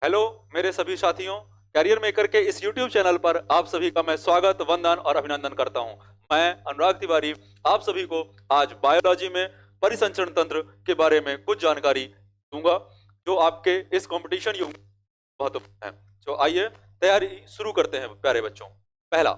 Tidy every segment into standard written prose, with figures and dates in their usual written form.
Hello मेरे सभी साथियों, कैरियर मेकर के इस YouTube चैनल पर आप सभी का मैं स्वागत, वंदन और अभिनंदन करता हूं। मैं अनुराग तिवारी आप सभी को आज बायोलॉजी में परिसंचरण तंत्र के बारे में कुछ जानकारी दूंगा जो आपके इस कंपटीशन युग में महत्वपूर्ण है। तो आइए तैयारी शुरू करते हैं प्यारे बच्चों। पहला,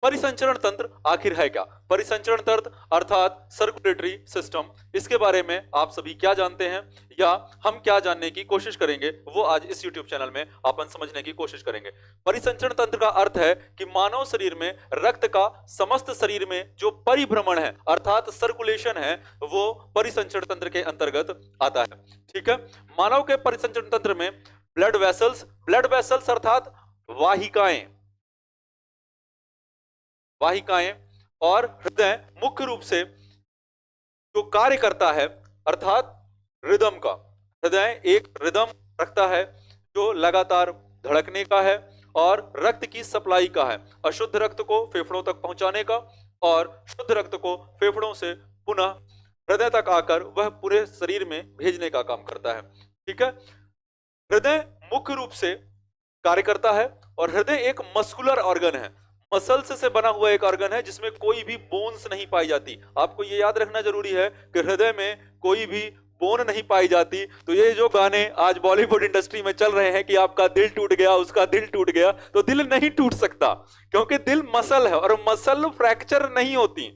परिसंचरण तंत्र आखिर है क्या? परिसंचरण तंत्र अर्थात सर्कुलेटरी सिस्टम, इसके बारे में आप सभी क्या जानते हैं या हम क्या जानने की कोशिश करेंगे वो आज इस YouTube चैनल में अपन समझने की कोशिश करेंगे। परिसंचरण तंत्र का अर्थ है कि मानव शरीर में रक्त का समस्त शरीर में जो परिभ्रमण है अर्थात सर्कुलेशन है वो परिसंचरण तंत्र के अंतर्गत आता है। ठीक है, मानव के परिसंचरण तंत्र में ब्लड वेसल्स अर्थात वाहिकाएं वाहिकाएं और हृदय मुख्य रूप से जो कार्य करता है अर्थात रिदम का, हृदय एक रिदम रखता है जो लगातार धड़कने का है और रक्त की सप्लाई का है, अशुद्ध रक्त को फेफड़ों तक पहुंचाने का और शुद्ध रक्त को फेफड़ों से पुनः हृदय तक आकर वह पूरे शरीर में भेजने का काम करता है। ठीक है, हृदय मुख्य रूप से कार्य करता है और हृदय एक मस्कुलर ऑर्गन है, मसल्स से बना हुआ एक ऑर्गन है जिसमें कोई भी बोन्स नहीं पाई जाती। आपको ये याद रखना जरूरी है कि हृदय में कोई भी बोन नहीं पाई जाती। तो ये जो गाने आज बॉलीवुड इंडस्ट्री में चल रहे हैं कि आपका दिल टूट गया, उसका दिल टूट गया, तो दिल नहीं टूट सकता क्योंकि दिल मसल है और मसल फ्रैक्चर नहीं होती,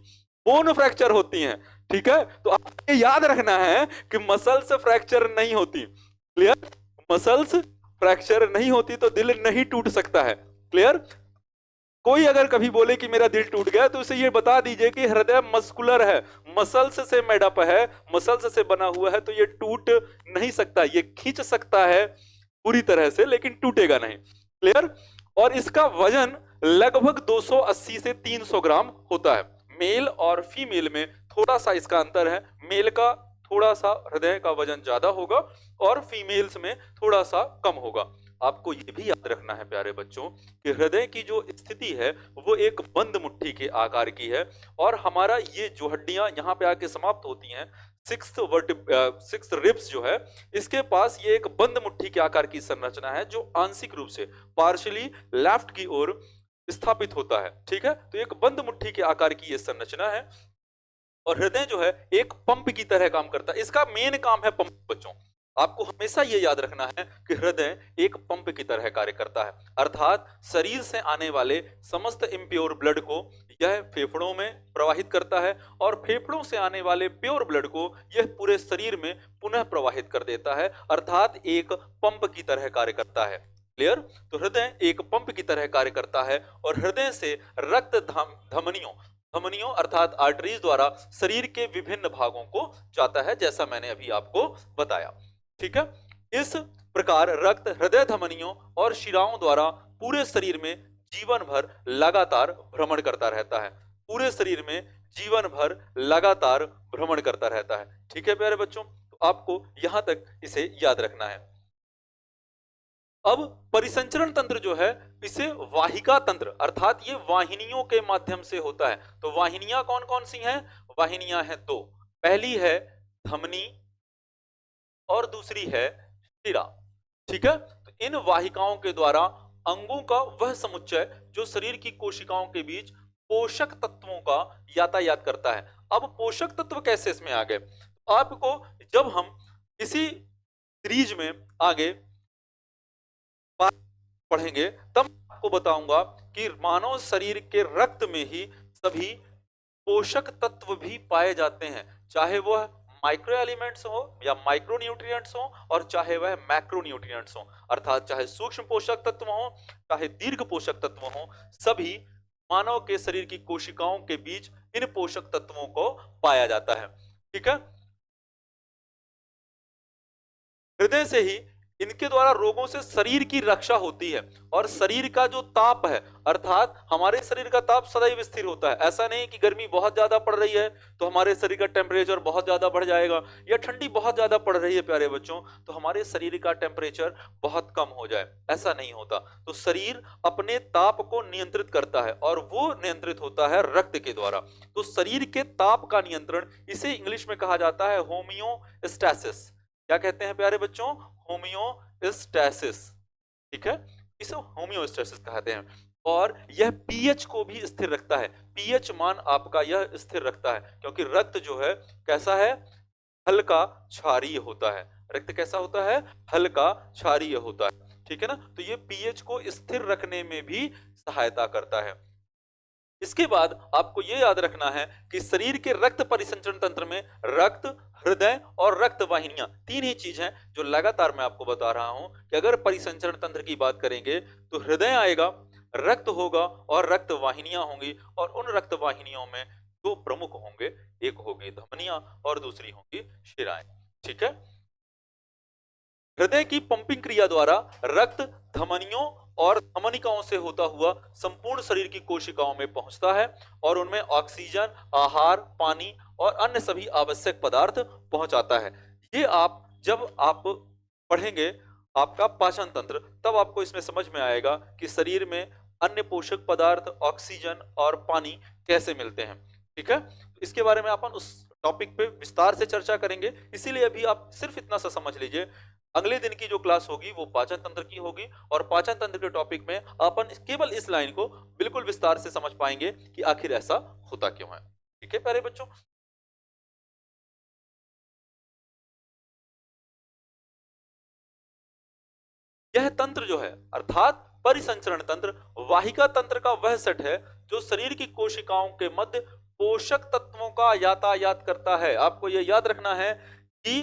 बोन फ्रैक्चर होती हैं। ठीक है, तो आपको ये याद रखना है कि मसल्स फ्रैक्चर नहीं होती। क्लियर? मसल्स फ्रैक्चर नहीं होती तो दिल नहीं टूट सकता है। क्लियर? कोई अगर कभी बोले कि मेरा दिल टूट गया तो उसे ये बता दीजिए कि हृदय मस्कुलर है, मसल्स से मेडअप है, मसल्स से बना हुआ है, तो ये टूट नहीं सकता। ये खींच सकता है पूरी तरह से लेकिन टूटेगा नहीं। क्लियर? और इसका वजन लगभग 280 से 300 ग्राम होता है। मेल और फीमेल में थोड़ा सा इसका अंतर है, मेल का थोड़ा सा हृदय का वजन ज्यादा होगा और फीमेल्स में थोड़ा सा कम होगा। आपको ये भी याद रखना है प्यारे बच्चों कि हृदय की जो स्थिति है वो एक बंद मुट्ठी के आकार की है और हमारा ये जो हड्डियां यहाँ पे आके समाप्त होती हैं, सिक्स रिब्स जो है, इसके पास ये एक बंद मुट्ठी के आकार की संरचना है जो आंशिक रूप से पार्शियली लेफ्ट की ओर स्थापित होता है। ठीक है, तो एक बंद मुट्ठी के आकार की ये संरचना है और हृदय जो है एक पंप की तरह काम करता है। इसका मेन काम है पंप। बच्चों आपको हमेशा ये याद रखना है कि हृदय एक पंप की तरह कार्य करता है, अर्थात शरीर से आने वाले समस्त इम्प्योर ब्लड को यह फेफड़ों में प्रवाहित करता है और फेफड़ों से आने वाले प्योर ब्लड को यह पूरे शरीर में पुनः प्रवाहित कर देता है, अर्थात एक पंप की तरह कार्य करता है। क्लियर? तो हृदय एक पंप की तरह कार्य करता है और हृदय से रक्त धमनियों अर्थात आर्टरीज द्वारा शरीर के विभिन्न भागों को जाता है, जैसा मैंने अभी आपको बताया। ठीक है, इस प्रकार रक्त हृदय धमनियों और शिराओं द्वारा पूरे शरीर में जीवन भर लगातार भ्रमण करता रहता है, पूरे शरीर में जीवन भर लगातार भ्रमण करता रहता है। ठीक है प्यारे बच्चों, तो आपको यहां तक इसे याद रखना है। अब परिसंचरण तंत्र जो है इसे वाहिका तंत्र अर्थात ये वाहिनियों के माध्यम से होता है। तो वाहिनियां कौन कौन सी हैं? वाहिनियां हैं दो, पहली है धमनी और दूसरी है शिरा। ठीक है, तो इन वाहिकाओं के द्वारा अंगों का वह समुच्चय जो शरीर की कोशिकाओं के बीच पोषक तत्वों का यातायात करता है। अब पोषक तत्व कैसे इसमें आ गए? आपको जब हम इसी सीरीज में आगे पढ़ेंगे तब आपको बताऊंगा कि मानव शरीर के रक्त में ही सभी पोषक तत्व भी पाए जाते हैं, चाहे वह माइक्रो एलिमेंट्स हो या माइक्रो न्यूट्रिएंट्स हो और चाहे वह मैक्रो न्यूट्रिएंट्स हो, अर्थात चाहे सूक्ष्म पोषक तत्व हो चाहे दीर्घ पोषक तत्व हो, सभी मानव के शरीर की कोशिकाओं के बीच इन पोषक तत्वों को पाया जाता है। ठीक है, हृदय से ही इनके द्वारा रोगों से शरीर की रक्षा होती है और शरीर का जो ताप है अर्थात हमारे शरीर का ताप सदैव स्थिर होता है। ऐसा नहीं कि गर्मी बहुत ज्यादा पड़ रही है तो हमारे शरीर का टेम्परेचर बहुत ज्यादा बढ़ जाएगा या ठंडी बहुत ज्यादा पड़ रही है प्यारे बच्चों तो हमारे शरीर का टेम्परेचर बहुत कम हो जाए, ऐसा नहीं होता। तो शरीर अपने ताप को नियंत्रित करता है और वो नियंत्रित होता है रक्त के द्वारा। तो शरीर के ताप का नियंत्रण इसे इंग्लिश में कहा जाता है होमियोस्टैसिस। क्या कहते हैं प्यारे बच्चों? होमियोस्टैसिस। ठीक है, इसे होमियोस्टैसिस कहते हैं। और यह पीएच को भी स्थिर रखता है। पीएच मान आपका यह स्थिर रखता है क्योंकि रक्त जो है कैसा है? हल्का क्षारीय होता है। रक्त कैसा होता है? हल्का क्षारीय होता है। ठीक है ना, तो ये पीएच को स्थिर रखने में भी सहायता करता है। इसके बाद आपको यह याद रखना है कि शरीर के रक्त परिसंचरण तंत्र में रक्त, हृदय और रक्त वाहिनियां, तीन ही चीज हैं जो लगातार मैं आपको बता रहा हूं कि अगर परिसंचरण तंत्र की बात करेंगे तो हृदय आएगा, रक्त होगा और रक्त वाहिनियां होंगी। और उन रक्त वाहिनियों में दो प्रमुख होंगे, एक होगी धमनियां और दूसरी होंगी शिराएं। ठीक है, हृदय की पंपिंग क्रिया द्वारा रक्त धमनियों और धमनिकाओं से होता हुआ संपूर्ण शरीर की कोशिकाओं में पहुंचता है और उनमें ऑक्सीजन, आहार, पानी और अन्य सभी आवश्यक पदार्थ पहुंचाता है। ये आप जब आप पढ़ेंगे आपका पाचन तंत्र, तब आपको इसमें समझ में आएगा कि शरीर में अन्य पोषक पदार्थ, ऑक्सीजन और पानी कैसे मिलते हैं। ठीक है, इसके बारे में अपन उस टॉपिक पे विस्तार से चर्चा करेंगे। इसीलिए अभी आप सिर्फ इतना सा समझ लीजिए, अगले दिन की जो क्लास होगी वो पाचन तंत्र की होगी और पाचन तंत्र के टॉपिक में अपन केवल इस लाइन को बिल्कुल विस्तार से समझ पाएंगे कि आखिर ऐसा होता क्यों है। ठीक है प्यारे बच्चों, यह तंत्र जो है अर्थात परिसंचरण तंत्र वाहिका तंत्र का वह सेट है जो शरीर की कोशिकाओं के मध्य पोषक तत्वों का यातायात करता है। आपको यह याद रखना है कि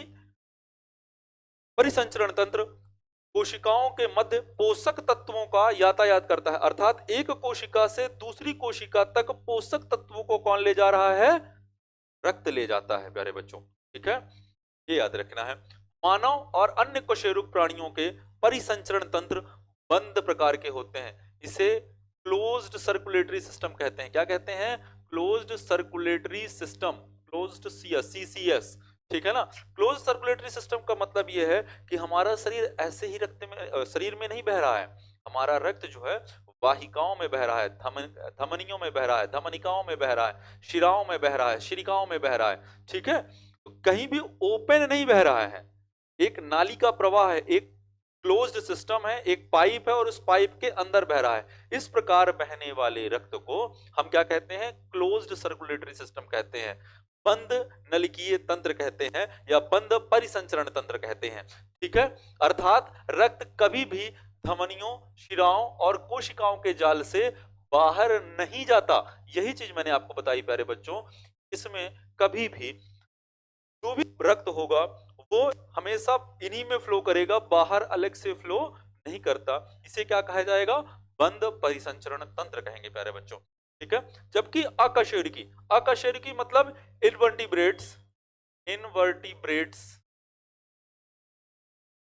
परिसंचरण तंत्र कोशिकाओं के मध्य पोषक तत्वों का यातायात करता है, अर्थात एक कोशिका से दूसरी कोशिका तक पोषक तत्वों को कौन ले जा रहा है? रक्त ले जाता है प्यारे बच्चों। ठीक है, ये याद रखना है। मानव और अन्य कशेरुक प्राणियों के परिसंचरण तंत्र बंद प्रकार के होते हैं। इसे क्लोज्ड सर्कुलेटरी सिस्टम कहते हैं। क्या कहते हैं? Closed circulatory system, closed CCS. ठीक है ना, क्लोज सर्कुलेटरी सिस्टम का मतलब यह है कि हमारा शरीर ऐसे ही रक्त में, शरीर में नहीं बह रहा है। हमारा रक्त जो है वाहिकाओं में बह रहा है, धमनियों में बह रहा है, धमनिकाओं में बह रहा है, शिराओं में बह रहा है, शिरिकाओं में बह रहा है। ठीक है, तो कहीं भी ओपन नहीं बह रहा है, एक नाली का प्रवाह है, एक क्लोज्ड सिस्टम है, एक पाइप है और उस पाइप के अंदर बह रहा है। इस प्रकार बहने वाले रक्त को हम क्या कहते हैं? क्लोज्ड सर्कुलेटरी सिस्टम कहते हैं, बंद नलिकीय तंत्र कहते हैं या बंद परिसंचरण तंत्र कहते हैं। ठीक है, अर्थात रक्त कभी भी धमनियों, शिराओं और कोशिकाओं के जाल से बाहर नहीं जाता। यही चीज मैंने आपको बताई प्यारे बच्चों, इसमें कभी भी जो भी रक्त होगा वो हमेशा इन्हीं में फ्लो करेगा, बाहर अलग से फ्लो नहीं करता। इसे क्या कहा जाएगा? बंद परिसंचरण तंत्र कहेंगे प्यारे बच्चों। ठीक है, जबकि अकशेरुकी, अकशेरुकी मतलब इनवर्टिब्रेट्स, इनवर्टिब्रेट्स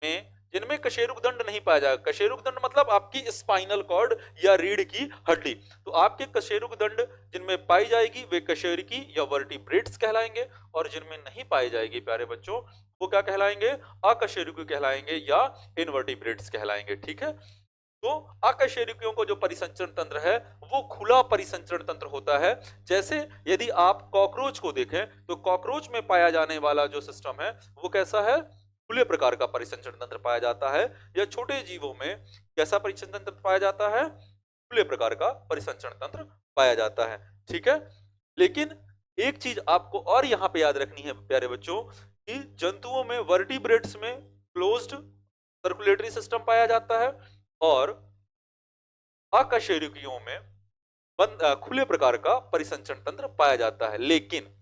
में जिनमें कशेरुक दंड नहीं पाया जाएगा। कशेरुक दंड मतलब आपकी स्पाइनल कॉर्ड या रीढ़ की हड्डी। तो आपके कशेरुक दंड जिनमें पाई जाएगी वे कशेरुकी या वर्टिब्रेट्स कहलाएंगे, और जिनमें नहीं पाई जाएगी प्यारे बच्चों वो क्या कहलाएंगे? अकशेरुकी कहलाएंगे या इनवर्टिब्रेट्स कहलाएंगे। ठीक है, तो अकशेरुकियों को जो परिसंचरण तंत्र है वो खुला परिसंचरण तंत्र होता है। जैसे यदि आप कॉकरोच को देखें तो कॉकरोच में पाया जाने वाला जो सिस्टम है वो कैसा है? खुले प्रकार का परिसंचरण तंत्र पाया जाता है। या छोटे जीवों में कैसा परिसंचरण तंत्र पाया जाता है? खुले प्रकार का परिसंचरण तंत्र पाया जाता है। ठीक है, लेकिन एक चीज आपको और यहां पे याद रखनी है प्यारे बच्चों कि जंतुओं में, वर्टिब्रेट्स में क्लोज्ड सर्कुलेटरी सिस्टम पाया जाता है और अकशेरुकियों में खुले प्रकार का परिसंचरण तंत्र पाया जाता है। लेकिन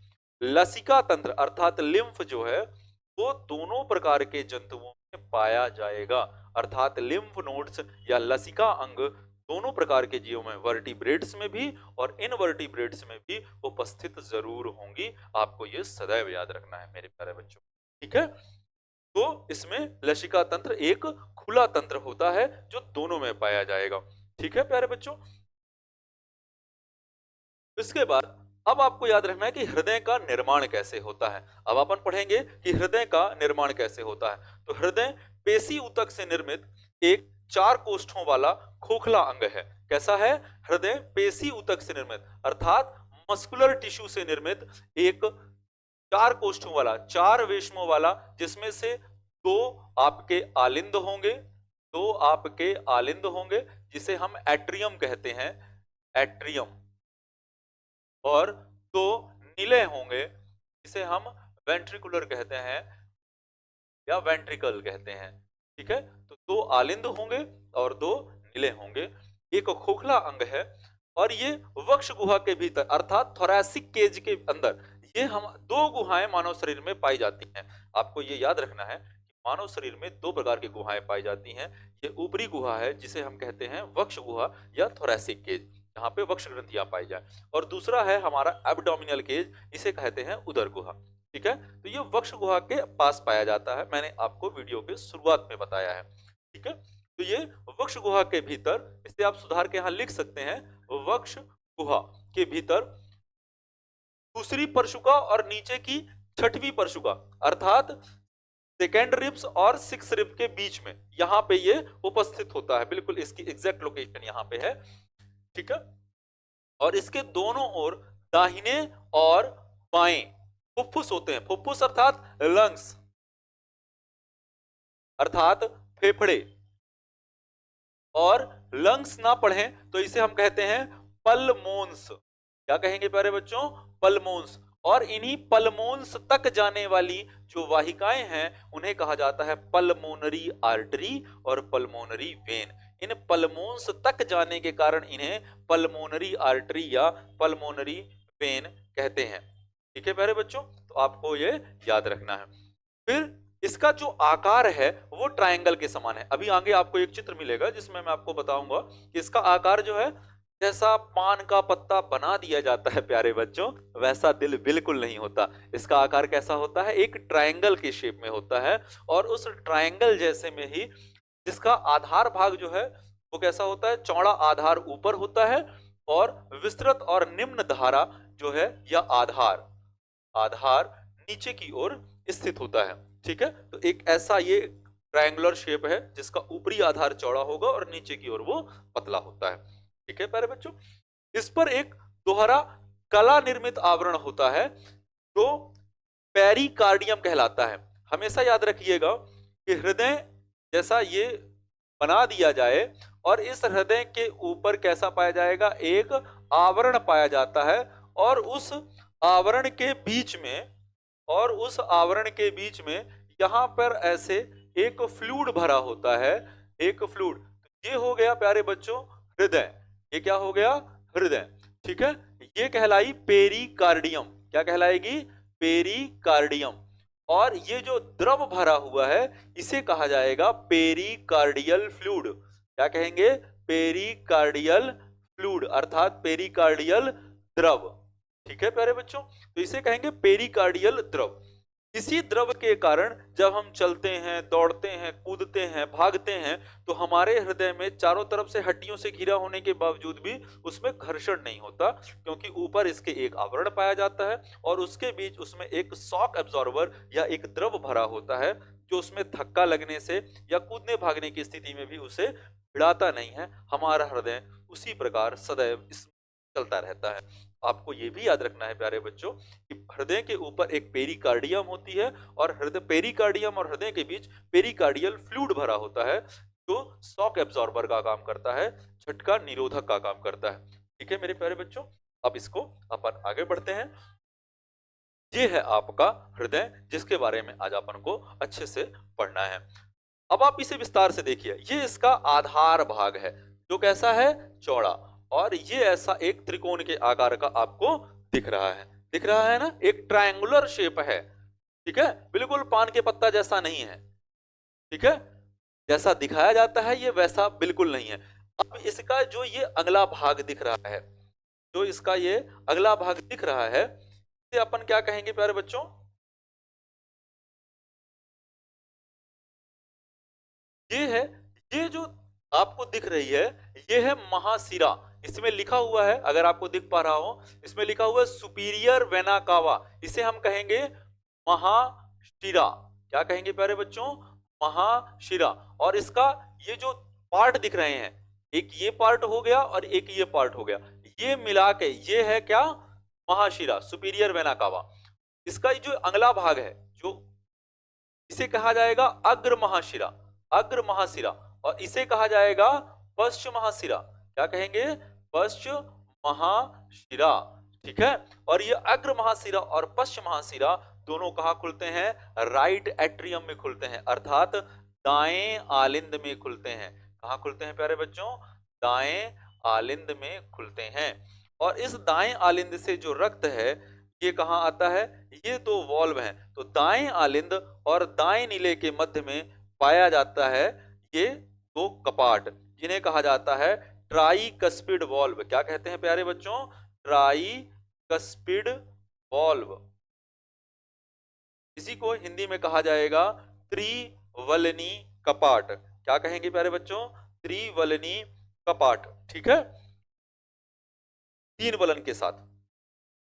लसिका तंत्र अर्थात लिम्फ जो है वो दोनों प्रकार के जंतुओं में पाया जाएगा, अर्थात लिम्फ नोड्स या लसिका अंग दोनों प्रकार के जीवों में, वर्टिब्रेट्स में भी और इनवर्टिब्रेट्स में भी उपस्थित जरूर होंगी। आपको ये सदैव याद रखना है मेरे प्यारे बच्चों। ठीक है, तो इसमें लसिका तंत्र एक खुला तंत्र होता है जो दोनों में पाया जाएगा। ठीक है प्यारे बच्चों, इसके बाद अब आपको याद रखना है कि हृदय का निर्माण कैसे होता है। अब अपन पढ़ेंगे कि हृदय का निर्माण कैसे होता है। तो हृदय पेशी ऊतक से निर्मित एक 4 कोष्ठों वाला खोखला अंग है। कैसा है? हृदय पेशी ऊतक से निर्मित अर्थात मस्कुलर टिश्यू से निर्मित एक 4 कोष्ठों वाला, 4 वेश्मों वाला, जिसमें से दो आपके आलिंद होंगे, दो आपके आलिंद होंगे जिसे हम एट्रियम कहते हैं, एट्रियम। और दो निलय होंगे जिसे हम वेंट्रिकुलर कहते हैं या वेंट्रिकल कहते हैं। ठीक है, तो दो आलिंद होंगे और दो निलय होंगे। एक खोखला अंग है और ये वक्ष गुहा के भीतर अर्थात थोरैसिक केज के अंदर ये हम दो गुहाएं मानव शरीर में पाई जाती हैं। आपको ये याद रखना है कि मानव शरीर में दो प्रकार की गुहाएं पाई जाती हैं। ये ऊपरी गुहा है जिसे हम कहते हैं वक्ष गुहा या थोरैसिक केज, जहाँ पे वक्ष ग्रंथियां पाई जाए, और दूसरा है हमारा एब्डोमिनल केज, इसे कहते हैं उदर गुहा। ठीक है, तो ये वक्ष गुहा के पास पाया जाता है, मैंने आपको वीडियो के शुरुआत में बताया है। ठीक है, तो ये वक्ष गुहा के भीतर, इसे आप सुधार के यहां लिख सकते हैं, वक्ष गुहा के भीतर दूसरी परशुका और नीचे की छठवीं परशुका अर्थात सेकेंड रिब्स और सिक्स रिब के बीच में यहां पे ये उपस्थित होता है। बिल्कुल इसकी एग्जैक्ट लोकेशन यहां पे है। ठीक है, और इसके दोनों ओर दाहिने और बाएं फुफ्फुस होते हैं। फुफ्फुस अर्थात लंग्स अर्थात फेफड़े, और लंग्स ना पढ़ें तो इसे हम कहते हैं पल्मोन्स। क्या कहेंगे प्यारे बच्चों? पल्मोन्स। और इन्हीं पल्मोन्स तक जाने वाली जो वाहिकाएं हैं उन्हें कहा जाता है पल्मोनरी आर्टरी और पल्मोनरी वेन। इन पल्मोन्स तक जाने के कारण इन्हें पल्मोनरी आर्टरी या पल्मोनरी वेन कहते हैं। ठीक है प्यारे बच्चों, तो आपको ये याद रखना है। फिर इसका जो आकार है वो ट्रायंगल के समान है। अभी आगे आपको एक चित्र मिलेगा जिसमें मैं आपको बताऊंगा कि इसका आकार जो है जैसा पान का पत्ता बना दिया जाता है प्यारे बच्चों, वैसा दिल बिल्कुल नहीं होता। इसका आकार कैसा होता है? एक ट्रायंगल के शेप में होता है, और उस ट्रायंगल जैसे में ही जिसका आधार भाग जो है वो कैसा होता है? चौड़ा आधार ऊपर होता है और विस्तृत और निम्न धारा जो है या आधार आधार नीचे की ओर स्थित होता है। ठीक है, तो एक ऐसा ये ट्रायंगुलर शेप है जिसका ऊपरी आधार चौड़ा होगा और नीचे की ओर वो पतला होता है। ठीक है प्यारे बच्चों, इस पर एक दोहरा कला निर्मित आवरण होता है जो पेरिकार्डियम कहलाता है। हमेशा याद रखिएगा कि हृदय जैसा ये बना दिया जाए और इस हृदय के ऊपर कैसा पाया जाएगा? एक आवरण पाया जाता है, और उस आवरण के बीच में यहां पर ऐसे एक फ्लूइड भरा होता है, एक फ्लूइड। ये हो गया प्यारे बच्चों हृदय। ये क्या हो गया? हृदय। ठीक है, ये कहलाई पेरिकार्डियम। क्या कहलाएगी? पेरिकार्डियम। और ये जो द्रव भरा हुआ है इसे कहा जाएगा पेरिकार्डियल फ्लूइड। क्या कहेंगे? पेरिकार्डियल फ्लूइड अर्थात पेरिकार्डियल द्रव। ठीक है प्यारे बच्चों, तो इसे कहेंगे पेरिकार्डियल द्रव। इसी द्रव के कारण जब हम चलते हैं, दौड़ते हैं, कूदते हैं, भागते हैं, तो हमारे हृदय में चारों तरफ से हड्डियों से घिरा होने के बावजूद भी उसमें घर्षण नहीं होता, क्योंकि ऊपर इसके एक आवरण पाया जाता है और उसके बीच उसमें एक शॉक एब्जॉर्बर या एक द्रव भरा होता है जो उसमें धक्का लगने से या कूदने भागने की स्थिति में भी उसे भिड़ाता नहीं है। हमारा हृदय उसी प्रकार सदैव चलता रहता है। आपको यह भी याद रखना है प्यारे बच्चों कि हृदय के ऊपर एक पेरिकार्डियम होती है और पेरिकार्डियम और हृदय के बीच पेरिकार्डियल फ्लूइड भरा होता है जो शॉक एब्जॉर्बर का काम करता है, झटका निरोधक का काम करता है। ठीक है मेरे प्यारे बच्चों, अब इसको अपन आगे बढ़ते हैं। ये है आपका हृदय जिसके बारे में आज अपन को अच्छे से पढ़ना है। अब आप इसे विस्तार से देखिए। ये इसका आधार भाग है जो कैसा है? चौड़ा, और ये ऐसा एक त्रिकोण के आकार का आपको दिख रहा है ना, एक ट्रायंगुलर शेप है। ठीक है, बिल्कुल पान के पत्ता जैसा नहीं है। ठीक है, जैसा दिखाया जाता है ये वैसा बिल्कुल नहीं है। अब इसका जो ये अगला भाग दिख रहा है, जो इसका ये अगला भाग दिख रहा है, इसे अपन क्या कहेंगे प्यारे बच्चों? ये है, ये जो आपको दिख रही है ये है महाशिरा। इसमें लिखा हुआ है, अगर आपको दिख पा रहा हो, इसमें लिखा हुआ है सुपीरियर वेना कावा। इसे हम कहेंगे महाशिरा। क्या कहेंगे प्यारे बच्चों? महाशिरा। और इसका ये जो पार्ट दिख रहे हैं, एक ये पार्ट हो गया और एक ये पार्ट हो गया, ये मिला के ये है क्या? महाशिरा, सुपीरियर वेना कावा। इसका जो अगला भाग है, जो इसे कहा जाएगा अग्र महाशिरा, अग्र महाशिरा, और इसे कहा जाएगा पश्च महाशिरा। क्या कहेंगे? पश्च महाशिरा। ठीक है। और ये अग्र महाशिरा और पश्च महाशिरा दोनों कहाँ खुलते हैं? राइट एट्रियम में खुलते हैं, अर्थात दाएं आलिंद में खुलते हैं। कहाँ खुलते हैं प्यारे बच्चों? दाएं आलिंद में खुलते हैं। और इस दाएं आलिंद से जो रक्त है ये कहाँ आता है? ये दो वॉल्व हैं, तो दाएं आलिंद और दाएं नीले के मध्य में पाया जाता है ये दो कपाट, जिन्हें कहा जाता है ट्राइकस्पिड वॉल्व। क्या कहते हैं प्यारे बच्चों? Tricuspid valve. इसी को हिंदी में कहा जाएगा त्रिवलनी कपाट। क्या कहेंगे प्यारे बच्चों? त्रिवलनी कपाट। ठीक है, 3 वलन के साथ।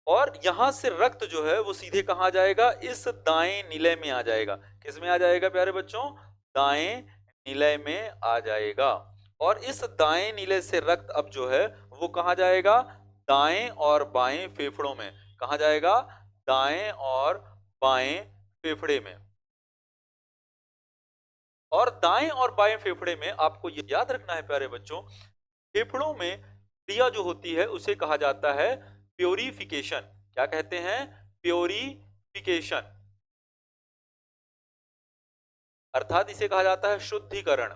और यहां से रक्त जो है वो सीधे कहां जाएगा? इस दाएं निलय में आ जाएगा। किस में आ जाएगा प्यारे बच्चों? दाएं निलय में आ जाएगा। और इस दाएं निलय से रक्त अब जो है वो कहां जाएगा? दाएं और बाएं फेफड़ों में। कहां जाएगा? दाएं और बाएं फेफड़े में। और दाएं और बाएं फेफड़े में आपको ये याद रखना है प्यारे बच्चों, फेफड़ों में क्रिया जो होती है उसे कहा जाता है प्योरिफिकेशन। क्या कहते हैं? प्योरिफिकेशन, अर्थात इसे कहा जाता है शुद्धिकरण।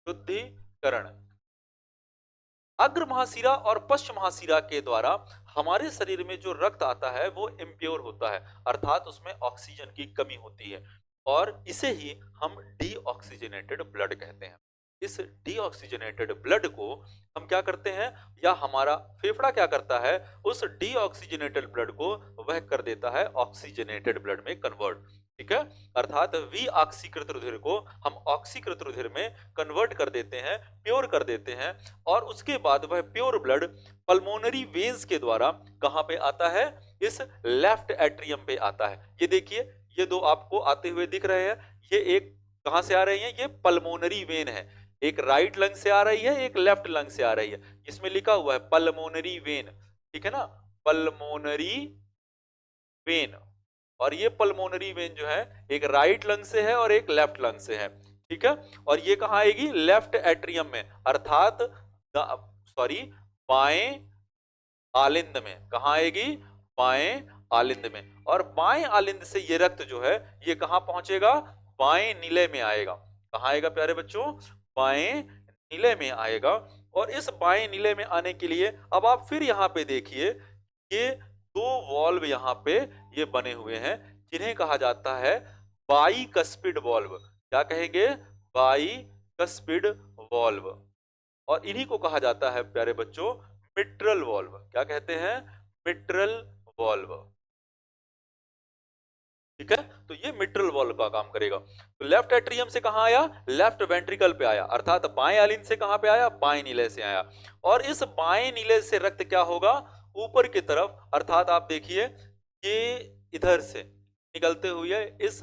शुद्धिकरण। अग्र महाशिरा और पश्च महाशिरा के द्वारा हमारे शरीर में जो रक्त आता है वो इम्प्योर होता है, अर्थात उसमें ऑक्सीजन की कमी होती है, और इसे ही हम डीऑक्सीजनेटेड ब्लड कहते हैं। इस डीऑक्सीजनेटेड ब्लड को हम क्या करते हैं, या हमारा फेफड़ा क्या करता है, उस डीऑक्सीजनेटेड ब्लड को वह कर देता है ऑक्सीजनेटेड ब्लड में कन्वर्ट। ठीक है, अर्थात विऑक्सीकृत रुधिर को हम ऑक्सीकृत रुधिर में कन्वर्ट कर देते हैं, प्योर कर देते हैं, और उसके बाद वह प्योर ब्लड पल्मोनरी वेन्स के द्वारा कहां पे आता है? इस लेफ्ट एट्रियम पे आता है। ये देखिए, ये दो आपको आते हुए दिख रहे हैं, ये एक कहां से आ रही है? ये पल्मोनरी वेन है, एक राइट लंग से आ रही है, एक लेफ्ट लंग से आ रही है। इसमें लिखा हुआ है पल्मोनरी वेन, ठीक है ना, पल्मोनरी वेन। और ये पल्मोनरी वेन जो है एक राइट लंग से है और एक लेफ्ट लंग से है। ठीक है, और ये कहां आएगी? लेफ्ट एट्रियम में, अर्थात सॉरी बाएं आलिंद में। कहां आएगी? बाएं आलिंद में। और बाएं आलिंद से ये रक्त जो है ये कहां पहुंचेगा? बाएं नीले में आएगा। कहां आएगा प्यारे बच्चों? बाएं नीले में आएगा। और इस बाएं नीले में आने के लिए अब आप फिर यहाँ पे देखिए, ये दो वॉल्व यहाँ पे ये बने हुए हैं, जिन्हें कहा जाता है बाइकस्पिड वॉल्व। क्या कहेंगे? Bicuspid valve. और इन्हीं को कहा जाता है प्यारे बच्चों मिट्रल वॉल्व। क्या कहते हैं? Mitral valve. ठीक है, तो ये मिट्रल वॉल्व का काम करेगा। तो लेफ्ट एट्रियम से कहां आया? लेफ्ट वेंट्रिकल पे आया, अर्थात बाएं आलिंद से कहां पे आया? बाएं नीले से आया। और इस बाएं नीले से रक्त क्या होगा? ऊपर की तरफ, अर्थात आप देखिए ये इधर से निकलते हुए इस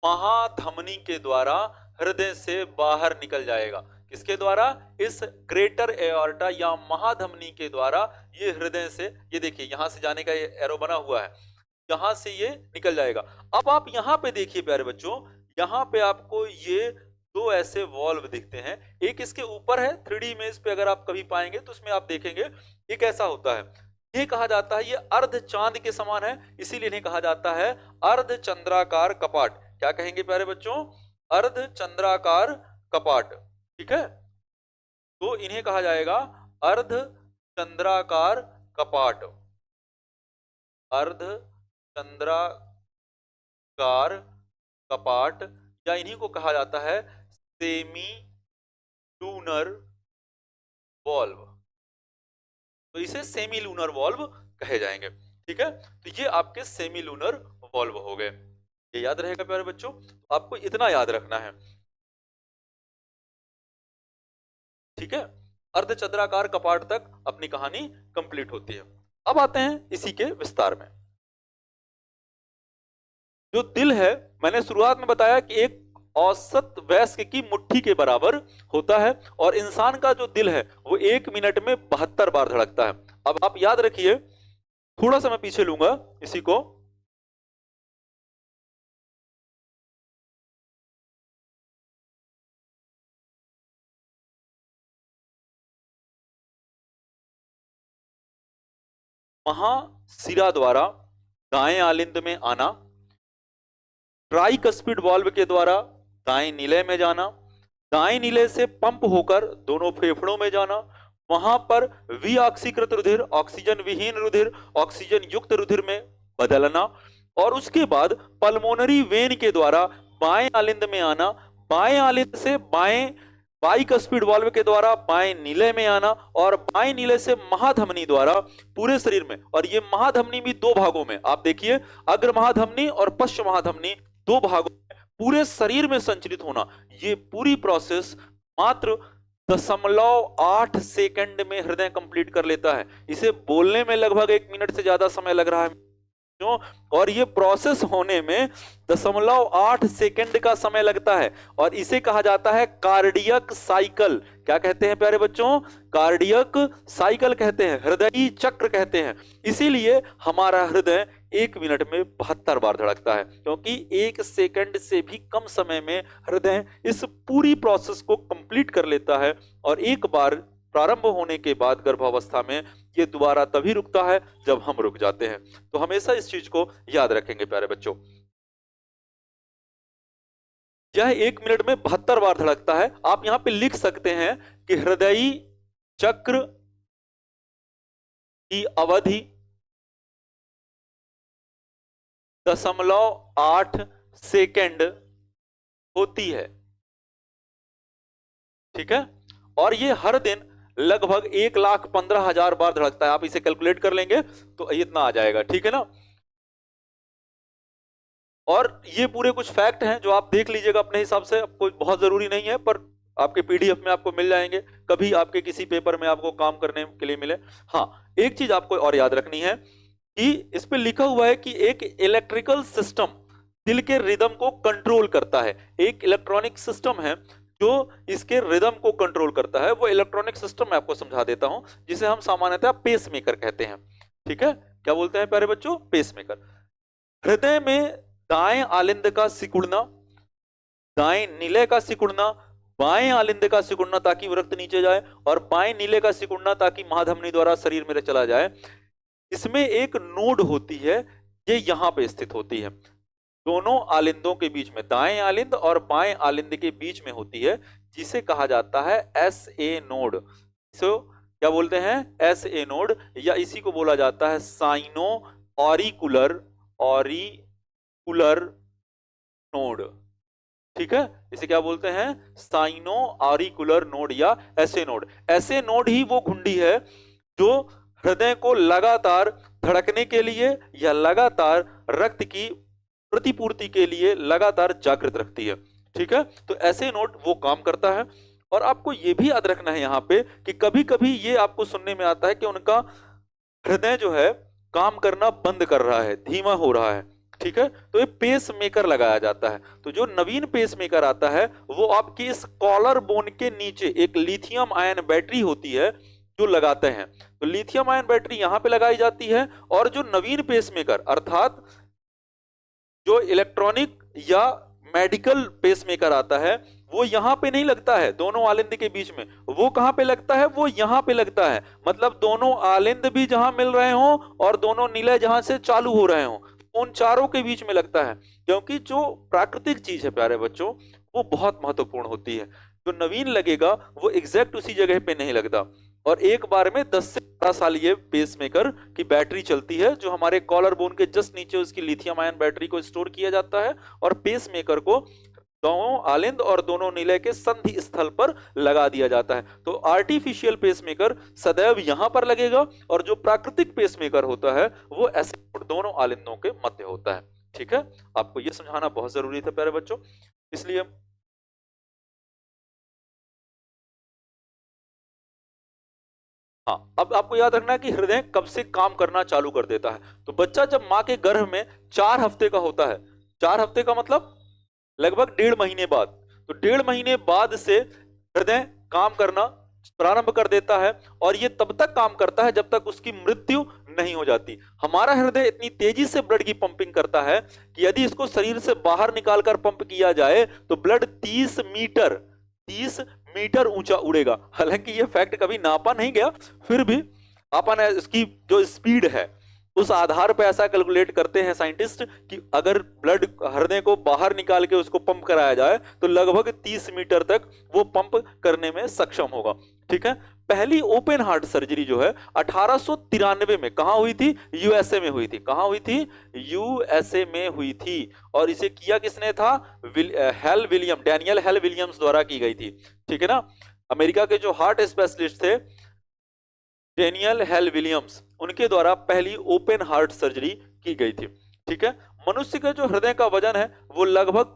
महाधमनी के द्वारा हृदय से बाहर निकल जाएगा। किसके द्वारा? इस ग्रेटर एओर्टा या महाधमनी के द्वारा ये हृदय से, ये देखिए यहां से जाने का ये एरो बना हुआ है, यहां से ये निकल जाएगा। अब आप यहां पे देखिए प्यारे बच्चों, यहां पे आपको ये दो ऐसे वॉल्व दिखते हैं। एक इसके ऊपर है, 3D इमेज पे अगर आप कभी पाएंगे तो उसमें आप देखेंगे एक ऐसा होता है, ये कहा जाता है ये अर्ध चांद के समान है, इसीलिए इन्हें कहा जाता है अर्ध चंद्राकार कपाट। क्या कहेंगे प्यारे बच्चों? अर्ध चंद्राकार कपाट। ठीक है, तो इन्हें कहा जाएगा अर्ध चंद्राकार कपाट। अर्ध चंद्राकार कपाट, या इन्हीं को कहा जाता है सेमी लूनर वॉल्व। तो इसे सेमी लूनर वॉल्व कहे जाएंगे। ठीक है, तो ये आपके सेमी लूनर वॉल्व हो गए। ये याद रहेगा प्यारे बच्चों, तो आपको इतना याद रखना है। ठीक है, अर्धचंद्राकार कपाट तक अपनी कहानी कंप्लीट होती है। अब आते हैं इसी के विस्तार में। जो दिल है, मैंने शुरुआत में बताया कि एक औसत वयस्क की मुट्ठी के बराबर होता है, और इंसान का जो दिल है वो 1 मिनट में 72 बार धड़कता है। अब आप याद रखिए, थोड़ा सा मैं पीछे लूंगा इसी को, महाशिरा द्वारा दाएं आलिंद में आना, ट्राइकस्पिड वाल्व के द्वारा दाएं नीले में जाना, दाएं नीले से पंप होकर दोनों फेफड़ों में जाना, वहां पर विऑक्सीकृत रुधिर ऑक्सीजन विहीन रुधिर ऑक्सीजन युक्त रुधिर में बदलना, और उसके बाद पल्मोनरी वेन के द्वारा बाएं आलिंद में आना, बाएं आलिंद से बाएं बाइकस्पिड वाल्व के द्वारा बाएं नीले में आना, और बाएं नीले से महाधमनी द्वारा पूरे शरीर में, और ये महाधमनी भी दो भागों में, आप देखिए अग्र महाधमनी और पश्च महाधमनी दो भागों में पूरे शरीर में संचरित होना। ये पूरी प्रोसेस मात्र 0.8 सेकंड में हृदय कंप्लीट कर लेता है। इसे बोलने में लगभग 1 मिनट से ज्यादा समय लग रहा है, और ये प्रोसेस होने में 0.8 सेकंड का समय लगता है, और इसे कहा जाता है कार्डियक साइकिल। क्या कहते हैं प्यारे बच्चों? कार्डियक साइकिल कहते हैं, हृदयी चक्र कहते हैं। इसीलिए हमारा हृदय 1 मिनट में 72 बार धड़कता है, क्योंकि 1 सेकंड से भी कम समय में हृदय इस पूरी प्रोसेस को कंप्लीट कर लेता है। और एक बार प्रारंभ होने के बाद गर्भावस्था में ये दोबारा तभी रुकता है जब हम रुक जाते हैं। तो हमेशा इस चीज को याद रखेंगे प्यारे बच्चों। यह 1 मिनट में 72 बार धड़कता है। आप यहां पे लिख सकते हैं कि हृदयी चक्र की अवधि 0.8 सेकंड होती है, ठीक है। और ये हर दिन लगभग 1,15,000 बार धड़कता है। आप इसे कैलकुलेट कर लेंगे तो इतना आ जाएगा, ठीक है ना। और ये पूरे कुछ फैक्ट हैं जो आप देख लीजिएगा अपने हिसाब से, आपको बहुत जरूरी नहीं है, पर आपके पीडीएफ में आपको मिल जाएंगे, कभी आपके किसी पेपर में आपको काम करने के लिए मिले। हाँ, एक चीज आपको और याद रखनी है कि इस पे लिखा हुआ है कि एक इलेक्ट्रिकल सिस्टम दिल के रिदम को कंट्रोल करता है। एक इलेक्ट्रॉनिक सिस्टम है जो इसके रिदम को कंट्रोल करता है। वो इलेक्ट्रॉनिक सिस्टम मैं आपको समझा देता हूं, जिसे हम सामान्यतः पेसमेकर कहते हैं, ठीक है। क्या बोलते हैं प्यारे बच्चों? पेसमेकर। हृदय में दाएं आलिंद का सिकुड़ना, दाएं नीले का सिकुड़ना, बाएं आलिंद का सिकुड़ना ताकि वो रक्त नीचे जाए, और बाएं नीले का सिकुड़ना ताकि महाधमनी द्वारा शरीर में चला जाए। इसमें एक नोड होती है, ये यहां पे स्थित होती है, दोनों आलिंदों के बीच में, दाएं आलिंद और बाएं आलिंद के बीच में होती है, जिसे कहा जाता है SA नोड। सो क्या बोलते हैं? SA नोड, या इसी को बोला जाता है साइनो ऑरिकुलर नोड, ठीक है। इसे क्या बोलते हैं? साइनो ऑरिकुलर नोड या SA नोड। SA नोड ही वो घुंडी है जो हृदय को लगातार धड़कने के लिए या लगातार रक्त की प्रतिपूर्ति के लिए लगातार जागृत रखती है, ठीक है। तो ऐसे नोड वो काम करता है। और आपको ये भी याद रखना है यहाँ पे कि कभी कभी ये आपको सुनने में आता है कि उनका हृदय जो है काम करना बंद कर रहा है, धीमा हो रहा है, ठीक है। तो ये पेस मेकर लगाया जाता है। तो जो नवीन पेस मेकर आता है वो आपकी इस कॉलर बोन के नीचे एक लिथियम आयन बैटरी होती है जो लगाते हैं। तो लिथियम आयन बैटरी यहां पे लगाई जाती है, और जो नवीन पेसमेकर अर्थात जो इलेक्ट्रॉनिक या मेडिकल पेसमेकर आता है वो यहां पे नहीं लगता है दोनों आलिंद के बीच में। वो कहां पे लगता है? वो यहां पे लगता है। मतलब दोनों आलिंद भी जहां मिल रहे हो और दोनों नीले जहां से चालू हो रहे हो, उन चारों के बीच में लगता है। क्योंकि जो प्राकृतिक चीज है प्यारे बच्चों, वो बहुत महत्वपूर्ण होती है। जो नवीन लगेगा वो एग्जैक्ट उसी जगह पे नहीं लगता। और एक बार में 10 से 12 साल ये पेसमेकर की बैटरी चलती है, जो हमारे कॉलर बोन के जस्ट नीचे उसकी लिथियम आयन बैटरी को स्टोर किया जाता है, और पेसमेकर को दोनों आलिंद और दोनों नीले के संधि स्थल पर लगा दिया जाता है। तो आर्टिफिशियल पेसमेकर सदैव यहां पर लगेगा, और जो प्राकृतिक पेसमेकर होता है वो ऐसे दोनों आलिंदों के मध्य होता है, ठीक है। आपको यह समझाना बहुत जरूरी था प्यारे बच्चों, इसलिए हाँ। अब आपको याद रखना है कि हृदय कब से काम करना चालू कर देता है। तो बच्चा जब मां के गर्भ में 4 हफ्ते का होता है, 4 हफ्ते का मतलब लगभग 1.5 महीने बाद, तो 1.5 महीने बाद से हृदय काम करना प्रारंभ कर देता है, और ये तब तक काम करता है जब तक उसकी मृत्यु नहीं हो जाती। हमारा हृदय इतनी तेजी से ब्लड की पंपिंग करता है कि यदि इसको शरीर से बाहर निकालकर पंप किया जाए तो ब्लड 30 मीटर ऊंचा उड़ेगा। हालांकि ये फैक्ट कभी नापा नहीं गया, फिर भी आपन इसकी जो स्पीड है उस आधार पर ऐसा कैलकुलेट करते हैं साइंटिस्ट कि अगर ब्लड हृदय को बाहर निकाल के उसको पंप कराया जाए तो लगभग 30 मीटर तक वो पंप करने में सक्षम होगा। ठीक है, पहली ओपन हार्ट सर्जरी जो है 1893 में कहां हुई थी? यूएसए में हुई थी। कहां हुई थी? यूएसए में हुई थी। और इसे किया किसने था? डैनियल हेल विलियम्स द्वारा की गई थी। ठीक है ना, अमेरिका के जो हार्ट स्पेशलिस्ट थे डैनियल हेल विलियम्स, उनके द्वारा पहली ओपन हार्ट सर्जरी की गई थी। ठीक है, मनुष्य का जो हृदय का वजन है वो लगभग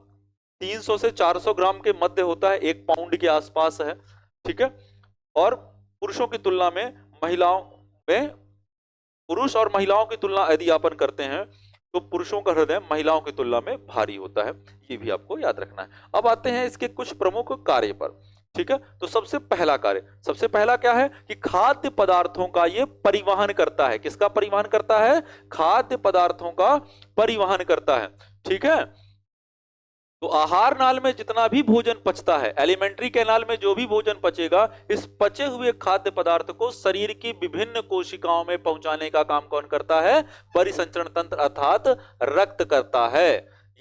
300 से 400 ग्राम के मध्य होता है, 1 पाउंड के आसपास है। ठीक है, और पुरुषों की तुलना में महिलाओं में, पुरुष और महिलाओं की तुलना यदि अपन करते हैं तो पुरुषों का हृदय महिलाओं की तुलना में भारी होता है, ये भी आपको याद रखना है। अब आते हैं इसके कुछ प्रमुख कार्य पर। ठीक है, तो सबसे पहला क्या है कि खाद्य पदार्थों का ये परिवहन करता है। किसका परिवहन करता है? खाद्य पदार्थों का परिवहन करता है। ठीक है, तो आहार नाल में जितना भी भोजन पचता है, एलिमेंट्री कैनाल में जो भी भोजन पचेगा, इस पचे हुए खाद्य पदार्थ को शरीर की विभिन्न कोशिकाओं में पहुंचाने का काम कौन करता है? परिसंचरण तंत्र अर्थात रक्त करता है।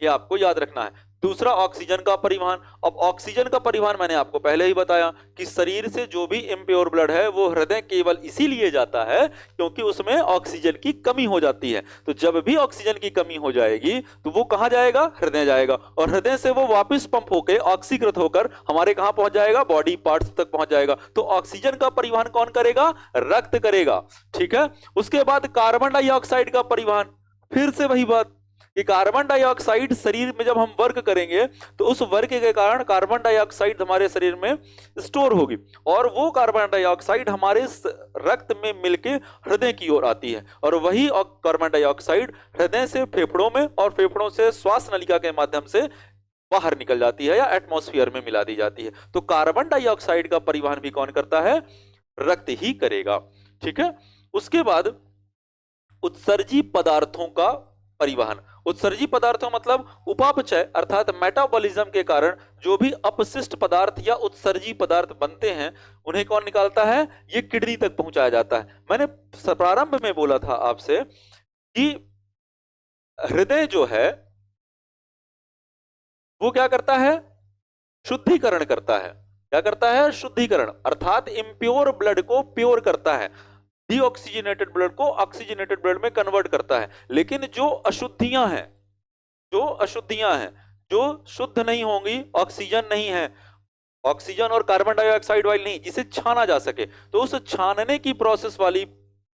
ये आपको याद रखना है। दूसरा, ऑक्सीजन का परिवहन। अब ऑक्सीजन का परिवहन मैंने आपको पहले ही बताया कि शरीर से जो भी इम्प्योर ब्लड है वो हृदय केवल इसीलिए जाता है क्योंकि उसमें ऑक्सीजन की कमी हो जाती है। तो जब भी ऑक्सीजन की कमी हो जाएगी तो वो कहां जाएगा? हृदय जाएगा, और हृदय से वो वापस पंप होकर ऑक्सीकृत होकर हमारे कहां पहुंच जाएगा? बॉडी पार्ट्स तक पहुंच जाएगा। तो ऑक्सीजन का परिवहन कौन करेगा? रक्त करेगा। ठीक है, उसके बाद कार्बन डाइऑक्साइड का परिवहन। फिर से वही बात कि कार्बन डाइऑक्साइड शरीर में जब हम वर्क करेंगे तो उस वर्क के कारण कार्बन डाइऑक्साइड हमारे शरीर में स्टोर होगी, और वो कार्बन डाइऑक्साइड हमारे रक्त में मिलके हृदय की ओर आती है, और वही कार्बन डाइऑक्साइड हृदय से फेफड़ों में और फेफड़ों से श्वास नलिका के माध्यम से बाहर निकल जाती है या एटमॉस्फेयर में मिला दी जाती है। तो कार्बन डाइऑक्साइड का परिवहन भी कौन करता है? रक्त ही करेगा। ठीक है, उसके बाद उत्सर्जी पदार्थों का परिवहन। उत्सर्जी पदार्थों मतलब उपापचय अर्थात मेटाबॉलिज्म के कारण जो भी अपशिष्ट पदार्थ या उत्सर्जी पदार्थ बनते हैं उन्हें कौन निकालता है? ये किडनी तक पहुंचाया जाता है। मैंने प्रारंभ में बोला था आपसे कि हृदय जो है वो क्या करता है? शुद्धिकरण करता है। क्या करता है? शुद्धिकरण अर्थात इम्प्योर ब्लड को प्योर करता है, डीऑक्सीजनेटेड ब्लड को ऑक्सीजनेटेड ब्लड में कन्वर्ट करता है। लेकिन जो अशुद्धियां हैं, जो शुद्ध नहीं होंगी, ऑक्सीजन नहीं है, ऑक्सीजन और कार्बन डाइऑक्साइड वाली नहीं, जिसे छाना जा सके, तो उस छानने की प्रोसेस वाली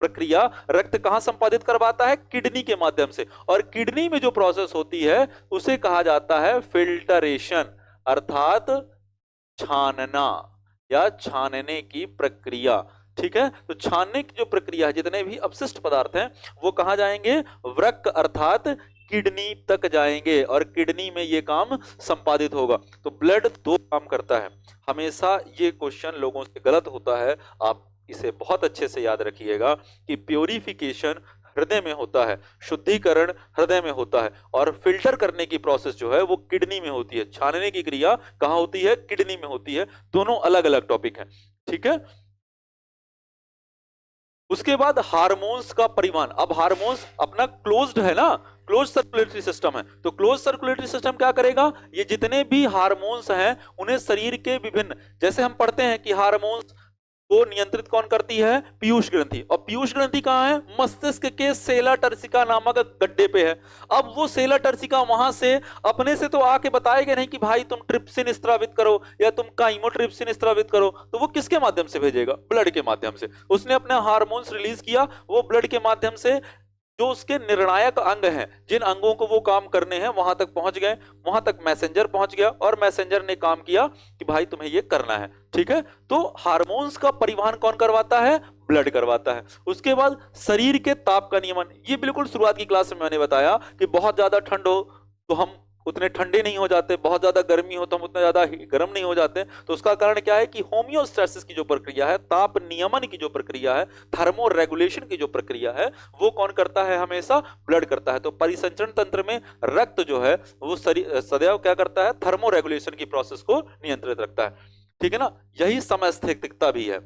प्रक्रिया रक्त कहां संपादित करवाता है? किडनी के माध्यम से। और किडनी में जो प्रोसेस होती है उसे कहा जाता है फिल्टरेशन अर्थात छानना या छानने की प्रक्रिया। ठीक है, तो छानने की जो प्रक्रिया है, जितने भी अपशिष्ट पदार्थ हैं वो कहां जाएंगे? वृक्क अर्थात किडनी तक जाएंगे, और किडनी में ये काम संपादित होगा। तो ब्लड 2 काम करता है। हमेशा ये क्वेश्चन लोगों से गलत होता है, आप इसे बहुत अच्छे से याद रखिएगा कि प्योरिफिकेशन हृदय में होता है, शुद्धिकरण हृदय में होता है, और फिल्टर करने की प्रोसेस जो है वो किडनी में होती है। छानने की क्रिया कहां होती है? किडनी में होती है। दोनों अलग अलग टॉपिक है। ठीक है, उसके बाद हार्मोन्स का परिवहन। अब हार्मोन्स अपना क्लोज्ड है ना, क्लोज सर्कुलेटरी सिस्टम है, तो क्लोज सर्कुलेटरी सिस्टम क्या करेगा? ये जितने भी हार्मोन्स हैं उन्हें शरीर के विभिन्न, जैसे हम पढ़ते हैं कि हार्मोन्स को नियंत्रित कौन करती है? पीयूष ग्रंथि। और पीयूष ग्रंथि कहां है? मस्तिष्क के सेला टर्सिका नामक गड्ढे पे है। अब वो सेला टर्सिका वहां से अपने से तो आके बताएगा नहीं कि भाई तुम ट्रिप्सिन स्त्रावित करो या तुम काइमोट्रिप्सिन स्त्रावित करो, तो वो किसके माध्यम से भेजेगा? ब्लड के माध्यम से। उसने अपने हार्मोन्स रिलीज किया, वो ब्लड के माध्यम से जो उसके निर्णायक अंग हैं, जिन अंगों को वो काम करने हैं वहां तक पहुंच गए, वहां तक मैसेंजर पहुंच गया और मैसेंजर ने काम किया कि भाई तुम्हें ये करना है। ठीक है, तो हार्मोन्स का परिवहन कौन करवाता है? ब्लड करवाता है। उसके बाद शरीर के ताप का नियमन, ये बिल्कुल शुरुआत की क्लास में मैंने बताया कि बहुत ज्यादा ठंड हो तो हम उतने ठंडे नहीं हो जाते, बहुत ज्यादा गर्मी हो तो हम उतने ज्यादा गर्म नहीं हो जाते। तो उसका कारण क्या है कि होमियोस्टेसिस की जो प्रक्रिया है, ताप नियमन की जो प्रक्रिया है, थर्मो रेगुलेशन की जो प्रक्रिया है, वो कौन करता है? हमेशा ब्लड करता है। तो परिसंचरण तंत्र में रक्त जो है वो सदैव क्या करता है? थर्मो रेगुलेशन की प्रोसेस को नियंत्रित रखता है। ठीक है ना, यही समस्थैतिकता भी है।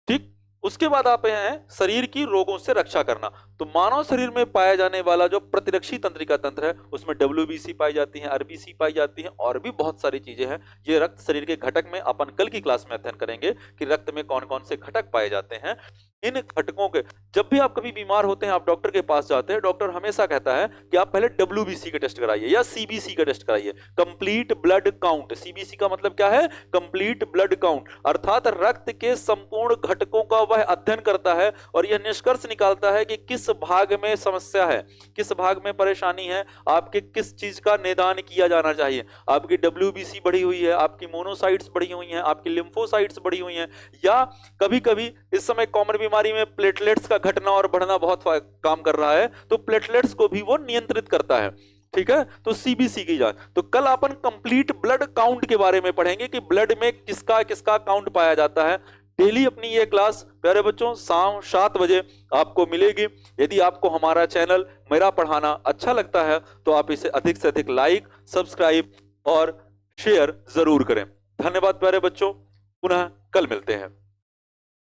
ठीक, उसके बाद आप हैं शरीर की रोगों से रक्षा करना। तो मानव शरीर में पाया जाने वाला जो प्रतिरक्षी तंत्रिका तंत्र है उसमें WBC पाई जाती है, RBC पाई जाती है और भी बहुत सारी चीजें हैं। ये रक्त शरीर के घटक में अपन कल की क्लास में अध्ययन करेंगे कि रक्त में कौन कौन से घटक पाए जाते हैं। इन घटकों के जब भी आप कभी बीमार होते हैं, आप डॉक्टर के पास जाते हैं, डॉक्टर हमेशा कहता है कि आप पहले WBC का टेस्ट कराइए या CBC का टेस्ट कराइए, कंप्लीट ब्लड काउंट। CBC का मतलब क्या है? कंप्लीट ब्लड काउंट, अर्थात रक्त के संपूर्ण घटकों का वह अध्ययन करता है और यह निष्कर्ष निकालता है कि किस भाग में समस्या है, किस भाग में परेशानी है, आपके किस चीज का निदान किया जाना चाहिए। आपकी WBC बढ़ी हुई है, आपकी मोनोसाइट्स बढ़ी हुई हैं, आपकी लिम्फोसाइट्स बढ़ी हुई हैं, या कभी कभी इस समय कॉमन बीमारी में प्लेटलेट्स का घटना और बढ़ना बहुत काम कर रहा है, तो प्लेटलेट्स को भी वो नियंत्रित करता है। ठीक है, तो CBC की जांच। तो कल अपन कंप्लीट ब्लड काउंट के बारे में पढ़ेंगे कि ब्लड में किसका किसका काउंट पाया जाता है। डेली अपनी ये क्लास प्यारे बच्चों शाम 7 बजे आपको मिलेगी। यदि आपको हमारा चैनल मेरा पढ़ाना अच्छा लगता है तो आप इसे अधिक से अधिक लाइक, सब्सक्राइब और शेयर जरूर करें। धन्यवाद प्यारे बच्चों, पुनः कल मिलते हैं।